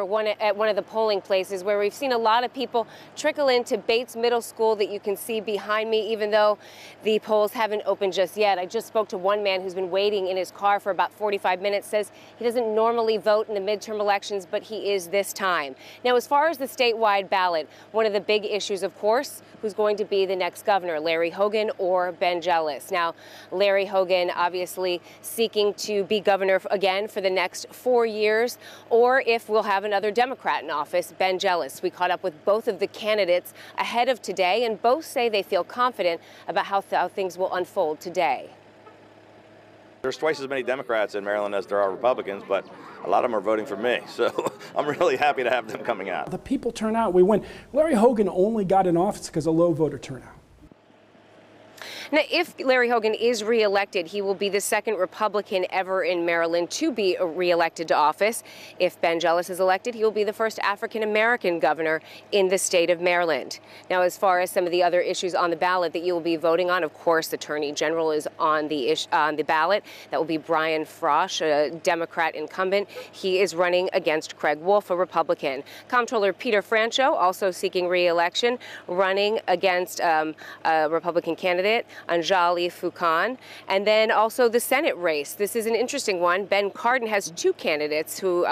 we're at one of the polling places where we've seen a lot of people trickle into Bates Middle School that you can see behind me, even though the polls haven't opened just yet. I just spoke to one man who's been waiting in his car for about 45 minutes, says he doesn't normally vote in the midterm elections, but he is this time. Now, as far as the statewide ballot, one of the big issues, of course, who's going to be the next governor, Larry Hogan or Ben Jealous. Now, Larry Hogan obviously seeking to be governor again for the next 4 years, or if we'll have another Democrat in office, Ben Jealous. We caught up with both of the candidates ahead of today, and both say they feel confident about how things will unfold today. There's twice as many Democrats in Maryland as there are Republicans, but a lot of them are voting for me, so I'm really happy to have them coming out. The people turn out, we win. Larry Hogan only got in office because of low voter turnout. Now, if Larry Hogan is reelected, he will be the second Republican ever in Maryland to be reelected to office. If Ben Jealous is elected, he will be the first African-American governor in the state of Maryland. Now, as far as some of the other issues on the ballot that you will be voting on, of course, Attorney General is on the ballot. That will be Brian Frosh, a Democrat incumbent. He is running against Craig Wolf, a Republican. Comptroller Peter Franchot, also seeking re-election, running against a Republican candidate, Anjali Fukan. And then also the Senate race. This is an interesting one. Ben Cardin has two candidates who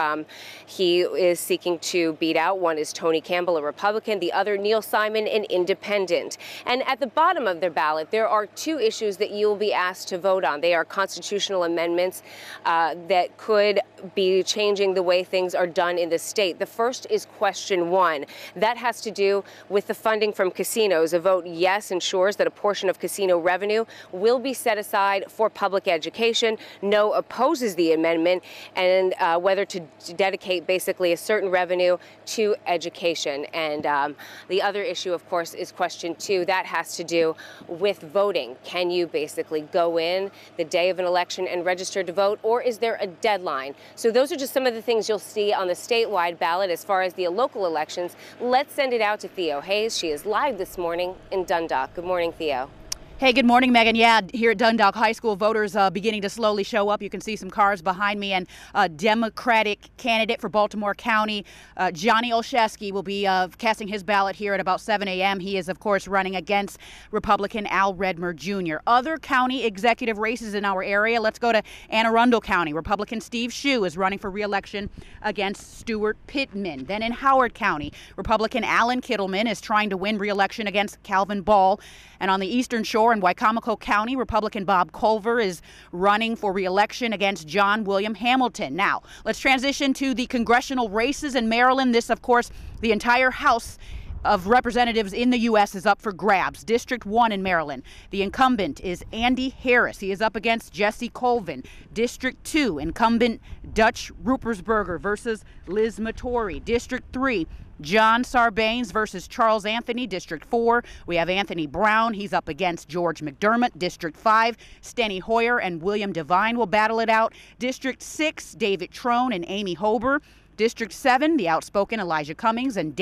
he is seeking to beat out. One is Tony Campbell, a Republican. The other, Neil Simon, an independent. And at the bottom of their ballot, there are two issues that you will be asked to vote on. They are constitutional amendments that could be changing the way things are done in the state. The first is question 1. That has to do with the funding from casinos. A vote yes ensures that a portion of casino revenue will be set aside for public education. No opposes the amendment, and whether to dedicate basically a certain revenue to education. And the other issue, of course, is question 2. That has to do with voting. Can you basically go in the day of an election and register to vote, or is there a deadline? So those are just some of the things you'll see on the statewide ballot. As far as the local elections, let's send it out to Theo Hayes. She is live this morning in Dundalk. Good morning, Theo. Hey, good morning, Megan. Yeah, here at Dundalk High School, voters beginning to slowly show up. You can see some cars behind me, and a Democratic candidate for Baltimore County, Johnny Olszewski, will be casting his ballot here at about 7 a.m. He is, of course, running against Republican Al Redmer Jr. Other county executive races in our area. Let's go to Anne Arundel County. Republican Steve Shue is running for re-election against Stuart Pittman. Then in Howard County, Republican Alan Kittleman is trying to win re-election against Calvin Ball. And on the Eastern Shore in Wicomico County, Republican Bob Culver is running for re-election against John William Hamilton. Now, let's transition to the congressional races in Maryland. This, of course, the entire House of Representatives in the U.S. is up for grabs. District 1 in Maryland, the incumbent is Andy Harris. He is up against Jesse Colvin. District 2, incumbent Dutch Ruppersberger versus Liz Mattori. District 3, John Sarbanes versus Charles Anthony. District 4, we have Anthony Brown. He's up against George McDermott. District 5, Steny Hoyer and William Devine will battle it out. District 6, David Trone and Amy Hober. District 7, the outspoken Elijah Cummings and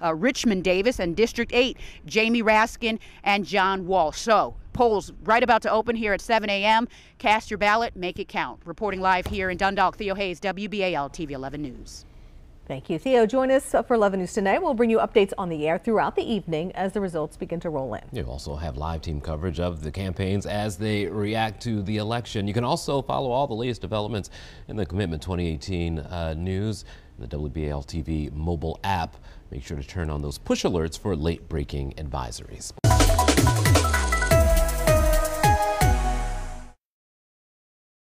Richmond Davis. And District 8, Jamie Raskin and John Walsh. So, polls right about to open here at 7 a.m. Cast your ballot, make it count. Reporting live here in Dundalk, Theo Hayes, WBAL TV 11 News. Thank you, Theo. Join us for 11 News tonight. We'll bring you updates on the air throughout the evening as the results begin to roll in. You also have live team coverage of the campaigns as they react to the election. You can also follow all the latest developments in the Commitment 2018 news in the WBAL TV mobile app. Make sure to turn on those push alerts for late breaking advisories.